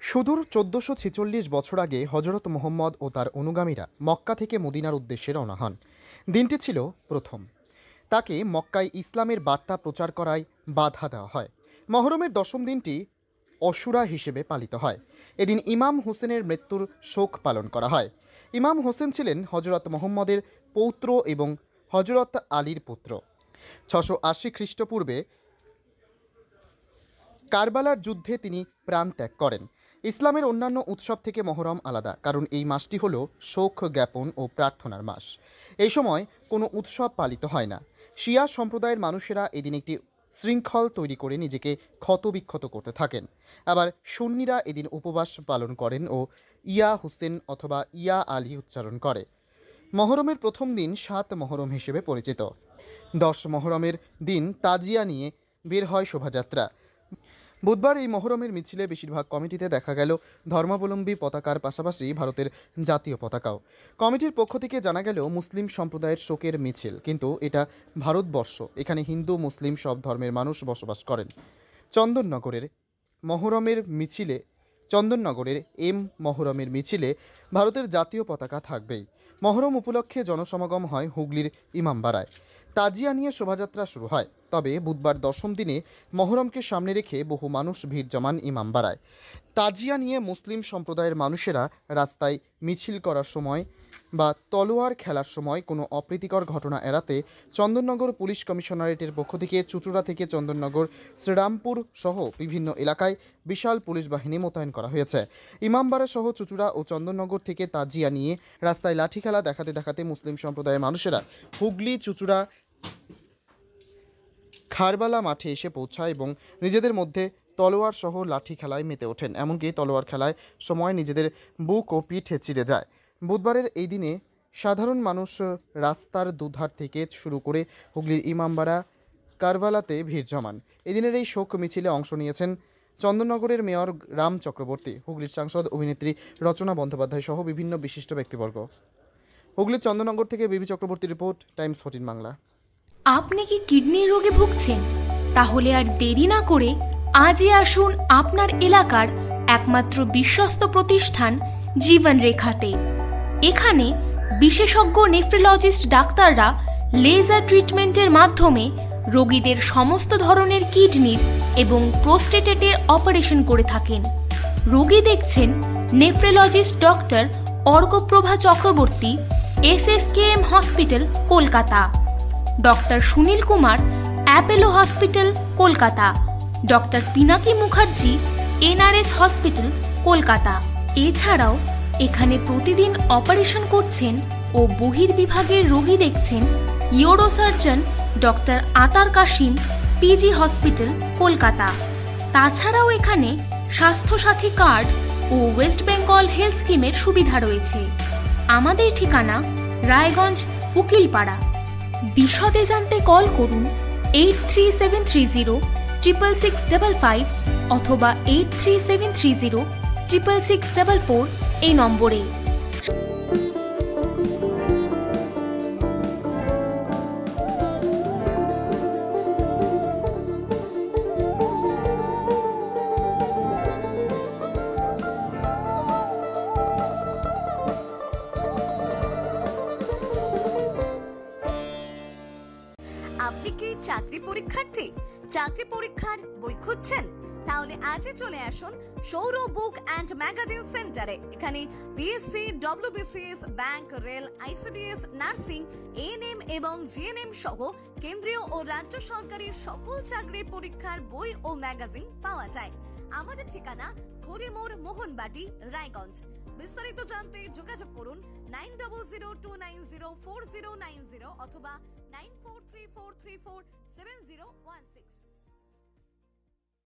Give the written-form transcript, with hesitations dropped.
সুদূর ১৪৪৬ বছর আগে হযরত মুহাম্মদ ও তার অনুগামীরা মক্কা থেকে মদিনার উদ্দেশ্যে রওনা হন। দিনটি ছিল প্রথম। তাকে মক্কায় ইসলামের বার্তা প্রচার করায় বাধা দেওয়া হয়। মহরমের দশম দিনটি অশুরা হিসেবে পালিত হয়। এদিন ইমাম হোসেনের মৃত্যুর শোক পালন করা হয়। ইমাম হোসেন ছিলেন হযরত মুহাম্মদের পৌত্র এবং হযরত আলীর পুত্র। ৬৮০ খ্রিস্টপূর্বে কারবালার যুদ্ধে তিনি প্রাণ ত্যাগ করেন। ইসলামের অন্যান্য উৎসব থেকে মহরম আলাদা, কারণ এই মাসটি হলো শোক জ্ঞাপন ও প্রার্থনার মাস। এই সময় কোনো উৎসব পালিত হয় না। শিয়া সম্প্রদায়ের মানুষেরা এদিন একটি শৃঙ্খল তৈরি করে নিজেকে ক্ষতবিক্ষত করতে থাকেন। আবার সুন্নিরা এদিন উপবাস পালন করেন ও ইয়া হুসেন অথবা ইয়া আলী উচ্চারণ করে। মহরমের প্রথম দিন ৭ মহরম হিসেবে পরিচিত। ১০ মহরমের দিন তাজিয়া নিয়ে বের হয় শোভাযাত্রা। বুধবার এই মহরমের মিছিলে বেশিরভাগ কমিটিতে দেখা গেল ধর্মাবলম্বী পতাকার পাশাপাশি ভারতের জাতীয় পতাকাও। কমিটির পক্ষ থেকে জানা গেল মুসলিম সম্প্রদায়ের শোকের মিছিল, কিন্তু এটা ভারতবর্ষ, এখানে হিন্দু মুসলিম সব ধর্মের মানুষ বসবাস করেন। চন্দননগরের মহরমের মিছিলে ভারতের জাতীয় পতাকা থাকবেই। মহরম উপলক্ষে জনসমাগম হয় হুগলির ইমামবাড়ায়। তাজিয়া নিয়ে শোভাযাত্রা শুরু হয়। তবে বুধবার দশম দিনে মহরমকে সামনে রেখে বহু মানুষ ভিড় জমান ইমামবাড়ায়। তাজিয়া নিয়ে মুসলিম সম্প্রদায়ের মানুষেরা রাস্তায় মিছিল করার সময় বা তলোয়ার খেলার সময় কোনো অপ্রীতিকর ঘটনা এড়াতে চন্দননগর পুলিশ কমিশনারেটের পক্ষ থেকে চুঁচুড়া থেকে চন্দননগর, শ্রীরামপুর সহ বিভিন্ন এলাকায় বিশাল পুলিশ বাহিনী মোতায়েন করা হয়েছে। ইমামবাড়া সহ চুঁচুড়া ও চন্দননগর থেকে তাজিয়া নিয়ে রাস্তায় লাঠি খেলা দেখাতে দেখাতে মুসলিম সম্প্রদায়ের মানুষেরা হুগলি, চুঁচুড়া, খারবালা মাঠে এসে পৌঁছায় এবং নিজেদের মধ্যে তলোয়ার সহ লাঠি খেলায় মেতে ওঠেন। এমনকি তলোয়ার খেলায় সময় নিজেদের বুক ও পিঠে চিড়ে যায়। বুধবারের এই দিনে সাধারণ মানুষ রাস্তার দুধার থেকে শুরু করে হুগলির ইমামবাড়া, কারবালাতে ভিড় জমান। এদিনের এই শোক মিছিলে অংশ নিয়েছেন চন্দননগরের মেয়র রাম চক্রবর্তী, হুগলির সাংসদ অভিনেত্রী রচনা বন্দ্যোপাধ্যায় সহ বিভিন্ন বিশিষ্ট ব্যক্তিবর্গ। হুগলির চন্দননগর থেকে বিবি চক্রবর্তী রিপোর্ট, টাইমস 14 বাংলা। আপনি কি কিডনির রোগে ভুগছেন? তাহলে আর দেরি না করে আজই আসুন আপনার এলাকার একমাত্র বিশ্বস্ত প্রতিষ্ঠান জীবন রেখাতে। এখানে বিশেষজ্ঞ নেফ্রোলজিস্ট ডাক্তাররা লেজার ট্রিটমেন্টের মাধ্যমে রোগীদের সমস্ত ধরনের কিডনির এবং প্রোস্টেটের অপারেশন করে থাকেন। রোগী দেখছেন nephrologist doctor Arkaprabha Chakraborty, SSKM hospital, Kolkata. Doctor Sunil Kumar, Apollo hospital, Kolkata. Doctor Pinaki Mukherjee, NRS hospital, Kolkata. এছাড়াও এখানে প্রতিদিন অপারেশন করছেন ও বহির্বিভাগের রোগী দেখছেন ইউরোসার্জন ডক্টর আতার কাশিম, PG হসপিটাল, কলকাতা। তাছাড়াও এখানে স্বাস্থ্যসাথী কার্ড ও ওয়েস্ট বেঙ্গল হেলথ স্কিমের সুবিধা রয়েছে। আমাদের ঠিকানা রায়গঞ্জ, উকিলপাড়া। বিশদে জানতে কল করুন 8373066655 অথবা 8373066644 এই নম্বরে। আপনি কি চাকরি পরীক্ষার্থী? চাকরি পরীক্ষার বই খুঁজছেন? তাহলে আজই চলে আসুন সৌরভ বুক অ্যান্ড ম্যাগাজিন সেন্টারে। এখানে BSc, WBCS, bank, rail, ICDS, nursing, ANM এবং GNM সহ কেন্দ্রীয় ও রাজ্য সরকারি সকল চাকরির পরীক্ষার বই ও ম্যাগাজিন পাওয়া যায়। আমাদের ঠিকানা হরিমোড়, মোহনবাটি, রায়গঞ্জ। বিস্তারিত জানতে যোগাযোগ করুন 9002904090 অথবা 9434347016।